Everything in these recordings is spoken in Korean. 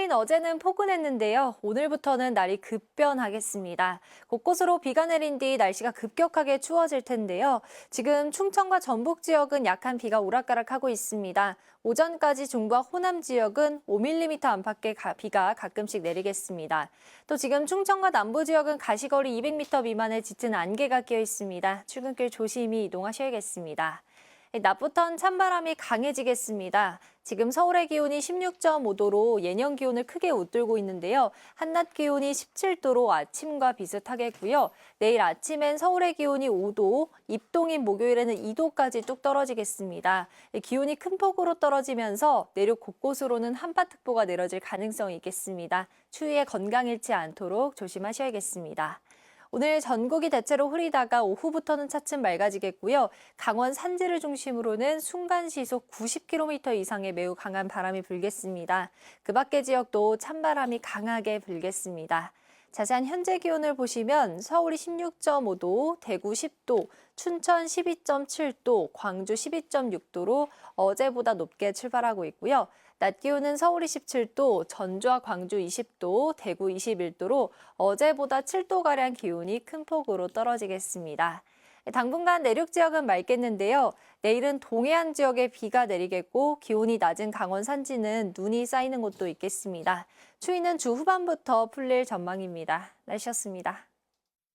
수요일인 어제는 포근했는데요. 오늘부터는 날이 급변하겠습니다. 곳곳으로 비가 내린 뒤 날씨가 급격하게 추워질 텐데요. 지금 충청과 전북 지역은 약한 비가 오락가락하고 있습니다. 오전까지 중부와 호남 지역은 5mm 안팎의 비가 가끔씩 내리겠습니다. 또 지금 충청과 남부 지역은 가시거리 200m 미만의 짙은 안개가 끼어 있습니다. 출근길 조심히 이동하셔야겠습니다. 낮부터는 찬바람이 강해지겠습니다. 지금 서울의 기온이 16.5도로 예년 기온을 크게 웃돌고 있는데요. 한낮 기온이 17도로 아침과 비슷하겠고요. 내일 아침엔 서울의 기온이 5도, 입동인 목요일에는 2도까지 뚝 떨어지겠습니다. 기온이 큰 폭으로 떨어지면서 내륙 곳곳으로는 한파특보가 내려질 가능성이 있겠습니다. 추위에 건강 잃지 않도록 조심하셔야겠습니다. 오늘 전국이 대체로 흐리다가 오후부터는 차츰 맑아지겠고요. 강원 산지를 중심으로는 순간 시속 90km 이상의 매우 강한 바람이 불겠습니다. 그 밖의 지역도 찬바람이 강하게 불겠습니다. 자세한 현재 기온을 보시면 서울이 16.5도, 대구 10도, 춘천 12.7도, 광주 12.6도로 어제보다 높게 출발하고 있고요. 낮 기온은 서울이 17도, 전주와 광주 20도, 대구 21도로 어제보다 7도가량 기온이 큰 폭으로 떨어지겠습니다. 당분간 내륙 지역은 맑겠는데요. 내일은 동해안 지역에 비가 내리겠고 기온이 낮은 강원 산지는 눈이 쌓이는 곳도 있겠습니다. 추위는 주 후반부터 풀릴 전망입니다. 날씨였습니다.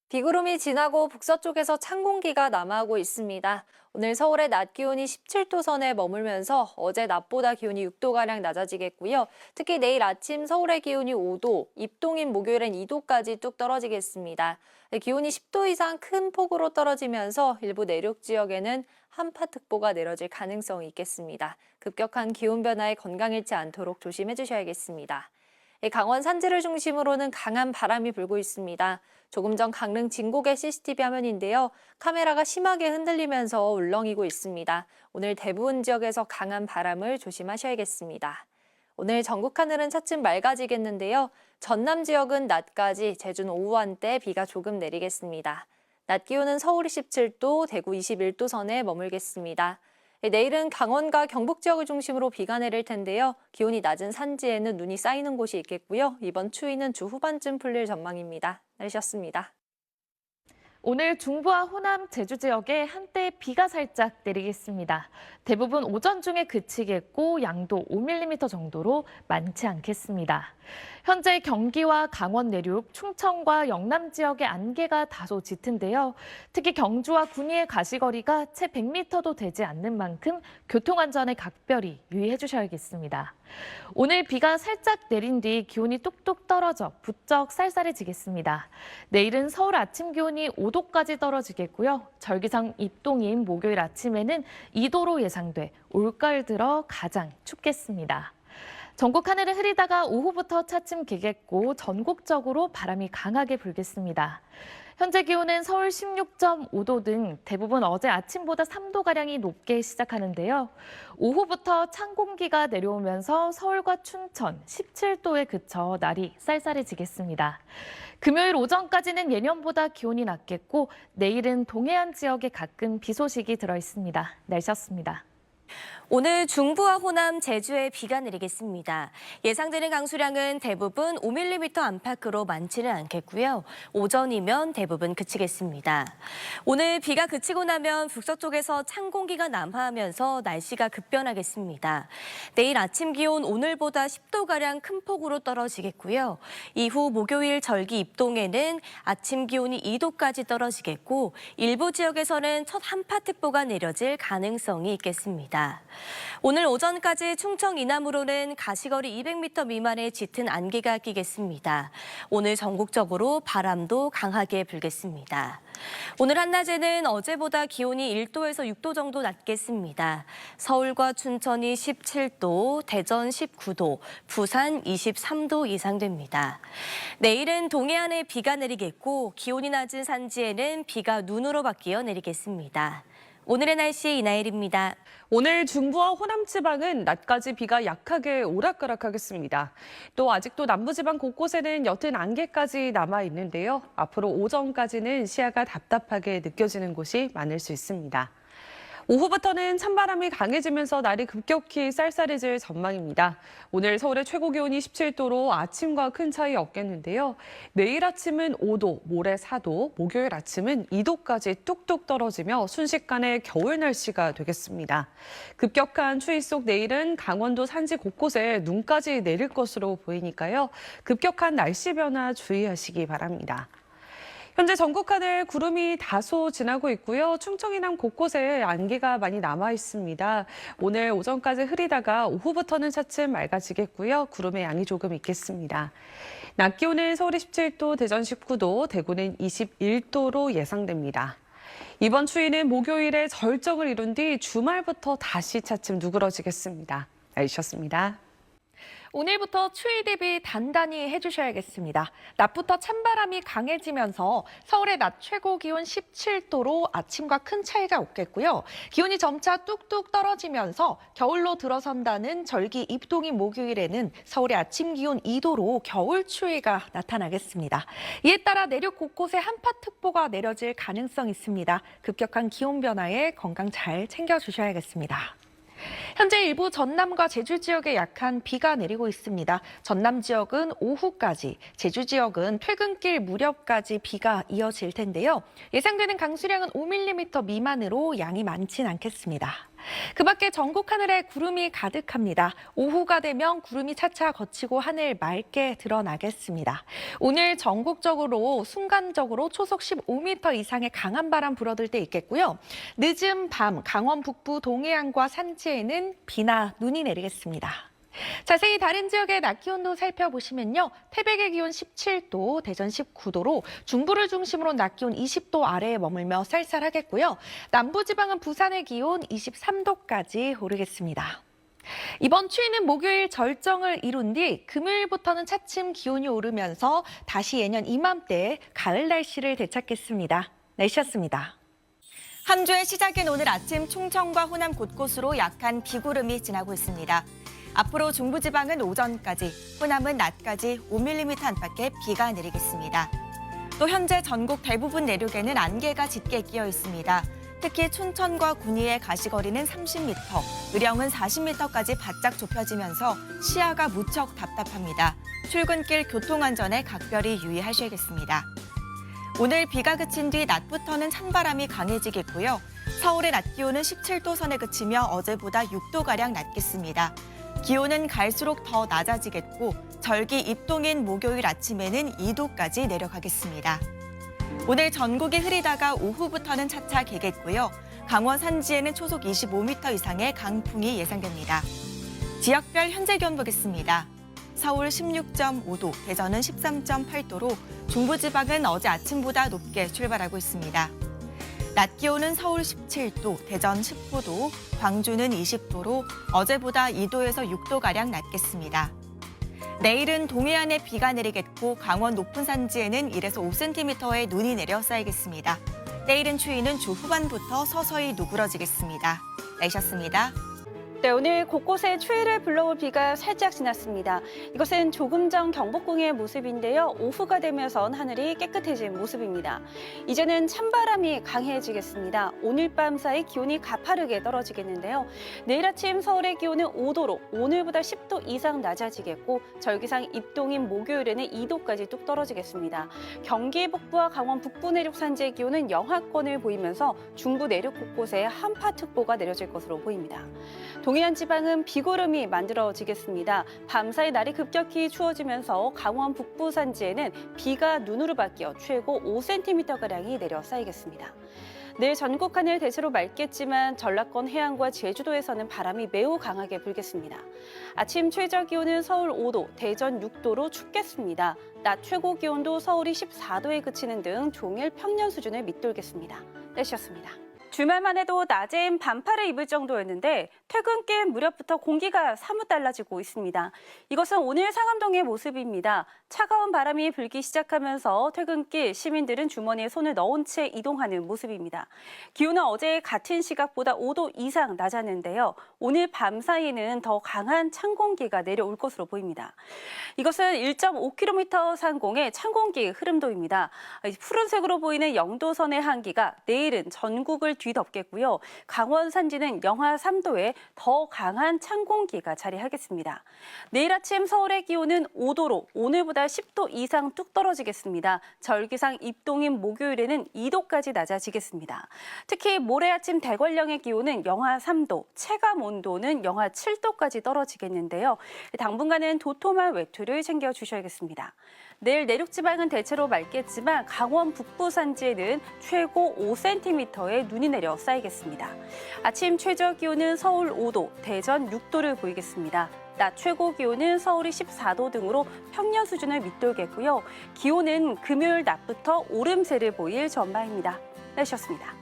비구름이 지나고 북서쪽에서 찬 공기가 남하하고 있습니다. 오늘 서울의 낮 기온이 17도 선에 머물면서 어제 낮보다 기온이 6도가량 낮아지겠고요. 특히 내일 아침 서울의 기온이 5도, 입동인 목요일엔 2도까지 뚝 떨어지겠습니다. 기온이 10도 이상 큰 폭으로 떨어지면서 일부 내륙 지역에는 한파특보가 내려질 가능성이 있겠습니다. 급격한 기온 변화에 건강 잃지 않도록 조심해 주셔야겠습니다. 강원 산지를 중심으로는 강한 바람이 불고 있습니다. 조금 전 강릉 진곡의 CCTV 화면인데요. 카메라가 심하게 흔들리면서 울렁이고 있습니다. 오늘 대부분 지역에서 강한 바람을 조심하셔야겠습니다. 오늘 전국 하늘은 차츰 맑아지겠는데요. 전남 지역은 낮까지, 제주는 오후 한때 비가 조금 내리겠습니다. 낮 기온은 서울이 17도, 대구 21도 선에 머물겠습니다. 내일은 강원과 경북 지역을 중심으로 비가 내릴 텐데요. 기온이 낮은 산지에는 눈이 쌓이는 곳이 있겠고요. 이번 추위는 주 후반쯤 풀릴 전망입니다. 날씨였습니다. 오늘 중부와 호남, 제주 지역에 한때 비가 살짝 내리겠습니다. 대부분 오전 중에 그치겠고 양도 5mm 정도로 많지 않겠습니다. 현재 경기와 강원 내륙, 충청과 영남 지역의 안개가 다소 짙은데요. 특히 경주와 군위의 가시거리가 채 100m도 되지 않는 만큼 교통안전에 각별히 유의해 주셔야겠습니다. 오늘 비가 살짝 내린 뒤 기온이 뚝뚝 떨어져 부쩍 쌀쌀해지겠습니다. 내일은 서울 아침 기온이 5도까지 떨어지겠고요. 절기상 입동인 목요일 아침에는 2도로 예상돼 올가을 들어 가장 춥겠습니다. 전국 하늘은 흐리다가 오후부터 차츰 개겠고 전국적으로 바람이 강하게 불겠습니다. 현재 기온은 서울 16.5도 등 대부분 어제 아침보다 3도가량이 높게 시작하는데요. 오후부터 찬 공기가 내려오면서 서울과 춘천 17도에 그쳐 날이 쌀쌀해지겠습니다. 금요일 오전까지는 예년보다 기온이 낮겠고 내일은 동해안 지역에 가끔 비 소식이 들어 있습니다. 날씨였습니다. 오늘 중부와 호남, 제주에 비가 내리겠습니다. 예상되는 강수량은 대부분 5mm 안팎으로 많지는 않겠고요. 오전이면 대부분 그치겠습니다. 오늘 비가 그치고 나면 북서쪽에서 찬 공기가 남하하면서 날씨가 급변하겠습니다. 내일 아침 기온 오늘보다 10도가량 큰 폭으로 떨어지겠고요. 이후 목요일 절기 입동에는 아침 기온이 2도까지 떨어지겠고 일부 지역에서는 첫 한파특보가 내려질 가능성이 있겠습니다. 오늘 오전까지 충청 이남으로는 가시거리 200m 미만의 짙은 안개가 끼겠습니다. 오늘 전국적으로 바람도 강하게 불겠습니다. 오늘 한낮에는 어제보다 기온이 1도에서 6도 정도 낮겠습니다. 서울과 춘천이 17도, 대전 19도, 부산 23도 예상됩니다. 내일은 동해안에 비가 내리겠고 기온이 낮은 산지에는 비가 눈으로 바뀌어 내리겠습니다. 오늘의 날씨 이나엘입니다. 오늘 중부와 호남 지방은 낮까지 비가 약하게 오락가락하겠습니다. 또 아직도 남부지방 곳곳에는 옅은 안개까지 남아 있는데요. 앞으로 오전까지는 시야가 답답하게 느껴지는 곳이 많을 수 있습니다. 오후부터는 찬바람이 강해지면서 날이 급격히 쌀쌀해질 전망입니다. 오늘 서울의 최고 기온이 17도로 아침과 큰 차이 없겠는데요. 내일 아침은 5도, 모레 4도, 목요일 아침은 2도까지 뚝뚝 떨어지며 순식간에 겨울 날씨가 되겠습니다. 급격한 추위 속 내일은 강원도 산지 곳곳에 눈까지 내릴 것으로 보이니까요. 급격한 날씨 변화 주의하시기 바랍니다. 현재 전국 하늘 구름이 다소 지나고 있고요. 충청 이남 곳곳에 안개가 많이 남아 있습니다. 오늘 오전까지 흐리다가 오후부터는 차츰 맑아지겠고요. 구름의 양이 조금 있겠습니다. 낮 기온은 서울이 17도, 대전 19도, 대구는 21도로 예상됩니다. 이번 추위는 목요일에 절정을 이룬 뒤 주말부터 다시 차츰 누그러지겠습니다. 날씨였습니다. 오늘부터 추위 대비 단단히 해주셔야겠습니다. 낮부터 찬바람이 강해지면서 서울의 낮 최고 기온 17도로 아침과 큰 차이가 없겠고요. 기온이 점차 뚝뚝 떨어지면서 겨울로 들어선다는 절기 입동인 목요일에는 서울의 아침 기온 2도로 겨울 추위가 나타나겠습니다. 이에 따라 내륙 곳곳에 한파특보가 내려질 가능성이 있습니다. 급격한 기온 변화에 건강 잘 챙겨주셔야겠습니다. 현재 일부 전남과 제주 지역에 약한 비가 내리고 있습니다. 전남 지역은 오후까지, 제주 지역은 퇴근길 무렵까지 비가 이어질 텐데요. 예상되는 강수량은 5mm 미만으로 양이 많진 않겠습니다. 그 밖에 전국 하늘에 구름이 가득합니다. 오후가 되면 구름이 차차 걷히고 하늘 맑게 드러나겠습니다. 오늘 전국적으로 순간적으로 초속 15m 이상의 강한 바람 불어들 때 있겠고요. 늦은 밤 강원 북부 동해안과 산지에는 비나 눈이 내리겠습니다. 자세히 다른 지역의 낮 기온도 살펴보시면요. 태백의 기온 17도, 대전 19도로 중부를 중심으로 낮 기온 20도 아래에 머물며 쌀쌀하겠고요. 남부지방은 부산의 기온 23도까지 오르겠습니다. 이번 추위는 목요일 절정을 이룬 뒤 금요일부터는 차츰 기온이 오르면서 다시 예년 이맘때 가을 날씨를 되찾겠습니다. 날씨였습니다. 한 주의 시작인 오늘 아침 충청과 호남 곳곳으로 약한 비구름이 지나고 있습니다. 앞으로 중부지방은 오전까지, 호남은 낮까지 5mm 안팎의 비가 내리겠습니다. 또 현재 전국 대부분 내륙에는 안개가 짙게 끼어 있습니다. 특히 춘천과 군위의 가시거리는 30m, 의령은 40m까지 바짝 좁혀지면서 시야가 무척 답답합니다. 출근길 교통안전에 각별히 유의하셔야겠습니다. 오늘 비가 그친 뒤 낮부터는 찬바람이 강해지겠고요. 서울의 낮 기온은 17도 선에 그치며 어제보다 6도가량 낮겠습니다. 기온은 갈수록 더 낮아지겠고 절기 입동인 목요일 아침에는 2도까지 내려가겠습니다. 오늘 전국이 흐리다가 오후부터는 차차 개겠고요. 강원 산지에는 초속 25m 이상의 강풍이 예상됩니다. 지역별 현재 기온 보겠습니다. 서울 16.5도, 대전은 13.8도로 중부지방은 어제 아침보다 높게 출발하고 있습니다. 낮 기온은 서울 17도, 대전 19도, 광주는 20도로 어제보다 2도에서 6도가량 낮겠습니다. 내일은 동해안에 비가 내리겠고 강원 높은 산지에는 1에서 5cm의 눈이 내려 쌓이겠습니다. 내일은 추위는 주 후반부터 서서히 누그러지겠습니다. 날씨였습니다. 네, 오늘 곳곳에 추위를 불러올 비가 살짝 지났습니다. 이것은 조금 전 경복궁의 모습인데요. 오후가 되면서 하늘이 깨끗해진 모습입니다. 이제는 찬바람이 강해지겠습니다. 오늘 밤 사이 기온이 가파르게 떨어지겠는데요. 내일 아침 서울의 기온은 5도로 오늘보다 10도 이상 낮아지겠고 절기상 입동인 목요일에는 2도까지 뚝 떨어지겠습니다. 경기 북부와 강원 북부 내륙 산지의 기온은 영하권을 보이면서 중부 내륙 곳곳에 한파특보가 내려질 것으로 보입니다. 동해안 지방은 비구름이 만들어지겠습니다. 밤사이 날이 급격히 추워지면서 강원 북부 산지에는 비가 눈으로 바뀌어 최고 5cm가량이 내려 쌓이겠습니다. 내일 전국 하늘 대체로 맑겠지만 전라권 해안과 제주도에서는 바람이 매우 강하게 불겠습니다. 아침 최저 기온은 서울 5도, 대전 6도로 춥겠습니다. 낮 최고 기온도 서울이 14도에 그치는 등 종일 평년 수준을 밑돌겠습니다. 날씨였습니다. 주말만 해도 낮엔 반팔을 입을 정도였는데 퇴근길 무렵부터 공기가 사뭇 달라지고 있습니다. 이것은 오늘 상암동의 모습입니다. 차가운 바람이 불기 시작하면서 퇴근길 시민들은 주머니에 손을 넣은 채 이동하는 모습입니다. 기온은 어제 같은 시각보다 5도 이상 낮았는데요. 오늘 밤 사이에는 더 강한 찬 공기가 내려올 것으로 보입니다. 이것은 1.5km 상공의 찬공기 흐름도입니다. 푸른색으로 보이는 영도선의 한기가 내일은 전국을 뒤덮겠고요. 강원 산지는 영하 3도에 더 강한 찬공기가 자리하겠습니다. 내일 아침 서울의 기온은 5도로 오늘보다 10도 이상 뚝 떨어지겠습니다. 절기상 입동인 목요일에는 2도까지 낮아지겠습니다. 특히 모레 아침 대관령의 기온은 영하 3도, 체감 온도는 영하 7도까지 떨어지겠는데요. 당분간은 도톰한 외투를 챙겨주셔야겠습니다. 내일 내륙지방은 대체로 맑겠지만 강원 북부 산지에는 최고 5cm의 눈이 내려 쌓이겠습니다. 아침 최저 기온은 서울 5도, 대전 6도를 보이겠습니다. 낮 최고 기온은 서울이 14도 등으로 평년 수준을 밑돌겠고요. 기온은 금요일 낮부터 오름세를 보일 전망입니다. 날씨였습니다.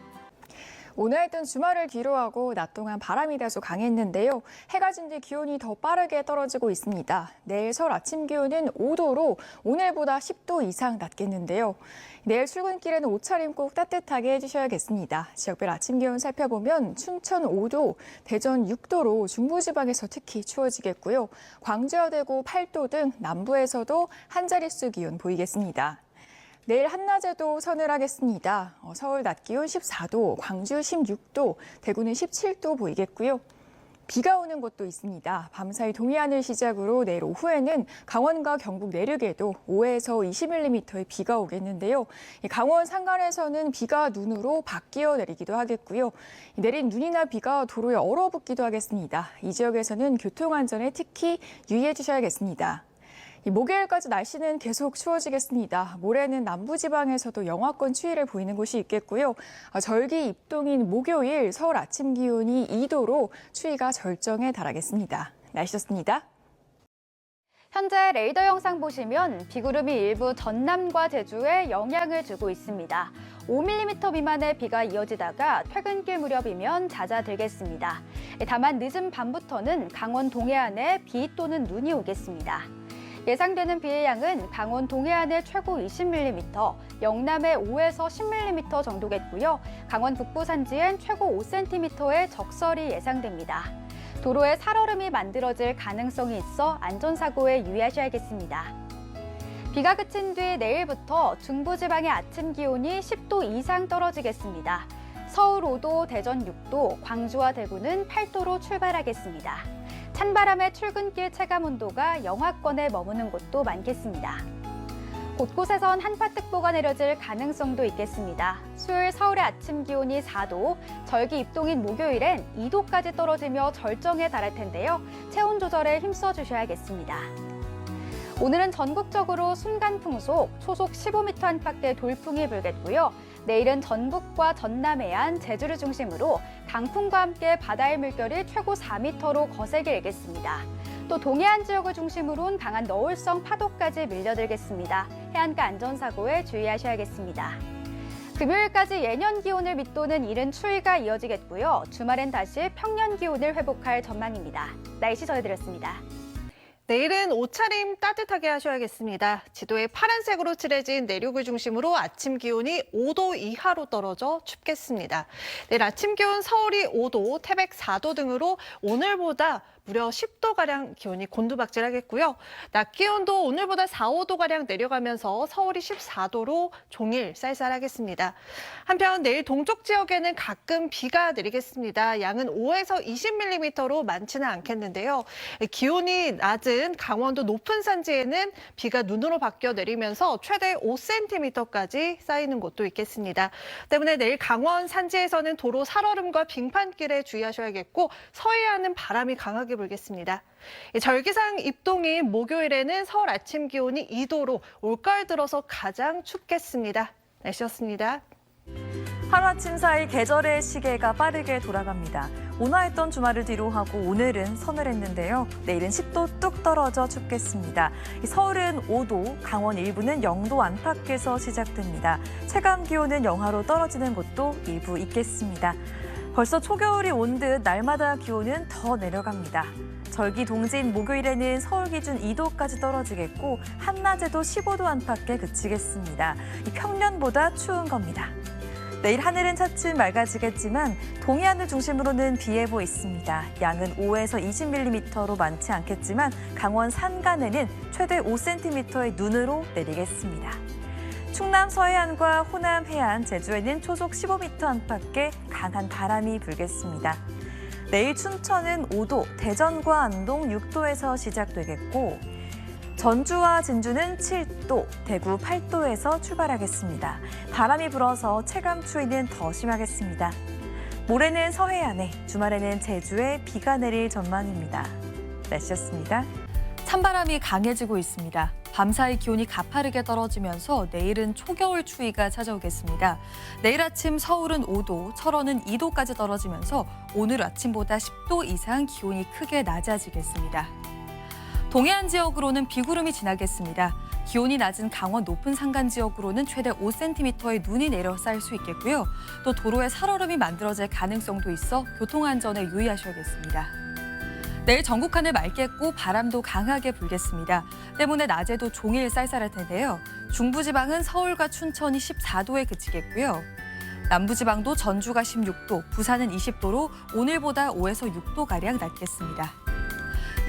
오늘 했던 주말을 뒤로하고 낮 동안 바람이 다소 강했는데요. 해가 진 뒤 기온이 더 빠르게 떨어지고 있습니다. 내일 서울 아침 기온은 5도로 오늘보다 10도 이상 낮겠는데요. 내일 출근길에는 옷차림 꼭 따뜻하게 해주셔야겠습니다. 지역별 아침 기온 살펴보면 춘천 5도, 대전 6도로 중부지방에서 특히 추워지겠고요. 광주와 대구 8도 등 남부에서도 한 자릿수 기온 보이겠습니다. 내일 한낮에도 서늘하겠습니다. 서울 낮 기온 14도, 광주 16도, 대구는 17도 보이겠고요. 비가 오는 곳도 있습니다. 밤사이 동해안을 시작으로 내일 오후에는 강원과 경북 내륙에도 5에서 20mm의 비가 오겠는데요. 강원 산간에서는 비가 눈으로 바뀌어 내리기도 하겠고요. 내린 눈이나 비가 도로에 얼어붙기도 하겠습니다. 이 지역에서는 교통안전에 특히 유의해 주셔야겠습니다. 목요일까지 날씨는 계속 추워지겠습니다. 모레는 남부지방에서도 영하권 추위를 보이는 곳이 있겠고요. 절기 입동인 목요일 서울 아침 기온이 2도로 추위가 절정에 달하겠습니다. 날씨였습니다. 현재 레이더 영상 보시면 비구름이 일부 전남과 제주에 영향을 주고 있습니다. 5mm 미만의 비가 이어지다가 퇴근길 무렵이면 잦아들겠습니다. 다만 늦은 밤부터는 강원 동해안에 비 또는 눈이 오겠습니다. 예상되는 비의 양은 강원 동해안에 최고 20mm, 영남에 5에서 10mm 정도겠고요. 강원 북부 산지엔 최고 5cm의 적설이 예상됩니다. 도로에 살얼음이 만들어질 가능성이 있어 안전사고에 유의하셔야겠습니다. 비가 그친 뒤 내일부터 중부지방의 아침 기온이 10도 이상 떨어지겠습니다. 서울 5도, 대전 6도, 광주와 대구는 8도로 출발하겠습니다. 찬바람에 출근길 체감온도가 영하권에 머무는 곳도 많겠습니다. 곳곳에선 한파특보가 내려질 가능성도 있겠습니다. 수요일 서울의 아침 기온이 4도, 절기 입동인 목요일엔 2도까지 떨어지며 절정에 달할 텐데요. 체온 조절에 힘써 주셔야겠습니다. 오늘은 전국적으로 순간풍속, 초속 15m 안팎의 돌풍이 불겠고요. 내일은 전북과 전남 해안, 제주를 중심으로 강풍과 함께 바다의 물결이 최고 4m로 거세게 일겠습니다. 또 동해안 지역을 중심으로 강한 너울성 파도까지 밀려들겠습니다. 해안가 안전사고에 주의하셔야겠습니다. 금요일까지 예년 기온을 밑도는 이른 추위가 이어지겠고요. 주말엔 다시 평년 기온을 회복할 전망입니다. 날씨 전해드렸습니다. 내일은 옷차림 따뜻하게 하셔야겠습니다. 지도에 파란색으로 칠해진 내륙을 중심으로 아침 기온이 5도 이하로 떨어져 춥겠습니다. 내일 아침 기온 서울이 5도, 태백 4도 등으로 오늘보다 무려 10도가량 기온이 곤두박질하겠고요. 낮 기온도 오늘보다 4, 5도가량 내려가면서 서울이 14도로 종일 쌀쌀하겠습니다. 한편 내일 동쪽 지역에는 가끔 비가 내리겠습니다. 양은 5에서 20mm로 많지는 않겠는데요. 기온이 낮은 강원도 높은 산지에는 비가 눈으로 바뀌어 내리면서 최대 5cm까지 쌓이는 곳도 있겠습니다. 때문에 내일 강원 산지에서는 도로 살얼음과 빙판길에 주의하셔야겠고 서해안은 바람이 강하게 불겠습니다. 절기상 입동인 목요일에는 서울 아침 기온이 2도로 올가을 들어서 가장 춥겠습니다. 날씨였습니다. 하루아침 사이 계절의 시계가 빠르게 돌아갑니다. 온화했던 주말을 뒤로하고 오늘은 서늘했는데요. 내일은 10도 뚝 떨어져 춥겠습니다. 서울은 5도, 강원 일부는 0도 안팎에서 시작됩니다. 체감 기온은 영하로 떨어지는 곳도 일부 있겠습니다. 벌써 초겨울이 온 듯 날마다 기온은 더 내려갑니다. 절기 동지인 목요일에는 서울 기준 2도까지 떨어지겠고 한낮에도 15도 안팎에 그치겠습니다. 평년보다 추운 겁니다. 내일 하늘은 차츰 맑아지겠지만 동해안을 중심으로는 비 예보 있습니다. 양은 5에서 20mm로 많지 않겠지만 강원 산간에는 최대 5cm의 눈으로 내리겠습니다. 충남 서해안과 호남 해안, 제주에는 초속 15m 안팎의 강한 바람이 불겠습니다. 내일 춘천은 5도, 대전과 안동 6도에서 시작되겠고 전주와 진주는 7도, 대구 8도에서 출발하겠습니다. 바람이 불어서 체감 추위는 더 심하겠습니다. 모레는 서해안에, 주말에는 제주에 비가 내릴 전망입니다. 날씨였습니다. 찬바람이 강해지고 있습니다. 밤사이 기온이 가파르게 떨어지면서 내일은 초겨울 추위가 찾아오겠습니다. 내일 아침 서울은 5도, 철원은 2도까지 떨어지면서 오늘 아침보다 10도 이상 기온이 크게 낮아지겠습니다. 동해안 지역으로는 비구름이 지나겠습니다. 기온이 낮은 강원 높은 산간 지역으로는 최대 5cm의 눈이 내려 쌓일 수 있겠고요. 또 도로에 살얼음이 만들어질 가능성도 있어 교통안전에 유의하셔야겠습니다. 내일 전국 하늘 맑겠고 바람도 강하게 불겠습니다. 때문에 낮에도 종일 쌀쌀할 텐데요. 중부지방은 서울과 춘천이 14도에 그치겠고요. 남부지방도 전주가 16도, 부산은 20도로 오늘보다 5에서 6도가량 낮겠습니다.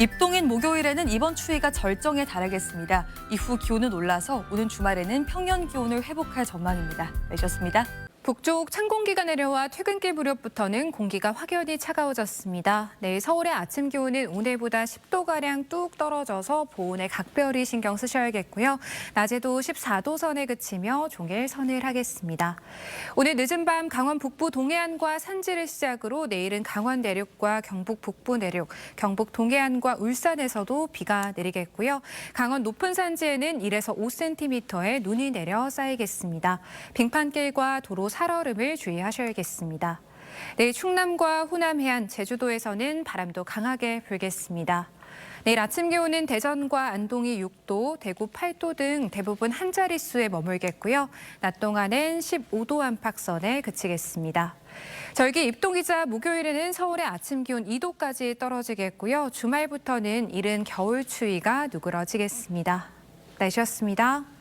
입동인 목요일에는 이번 추위가 절정에 달하겠습니다. 이후 기온은 올라서 오는 주말에는 평년 기온을 회복할 전망입니다. 내셨습니다. 북쪽 찬 공기가 내려와 퇴근길 무렵부터는 공기가 확연히 차가워졌습니다. 내일 서울의 아침 기온은 오늘보다 10도가량 뚝 떨어져서 보온에 각별히 신경 쓰셔야겠고요. 낮에도 14도 선에 그치며 종일 서늘하겠습니다. 오늘 늦은 밤 강원 북부 동해안과 산지를 시작으로 내일은 강원 내륙과 경북 북부 내륙, 경북 동해안과 울산에서도 비가 내리겠고요. 강원 높은 산지에는 1에서 5cm의 눈이 내려 쌓이겠습니다. 빙판길과 도로 살얼음을 주의하셔야겠습니다. 내일 충남과 호남 해안, 제주도에서는 바람도 강하게 불겠습니다. 내일 아침 기온은 대전과 안동이 6도, 대구 8도 등 대부분 한 자릿수에 머물겠고요. 낮 동안은 15도 안팎선에 그치겠습니다. 절기 입동이자 목요일에는 서울의 아침 기온 2도까지 떨어지겠고요. 주말부터는 이른 겨울 추위가 누그러지겠습니다. 날씨였습니다.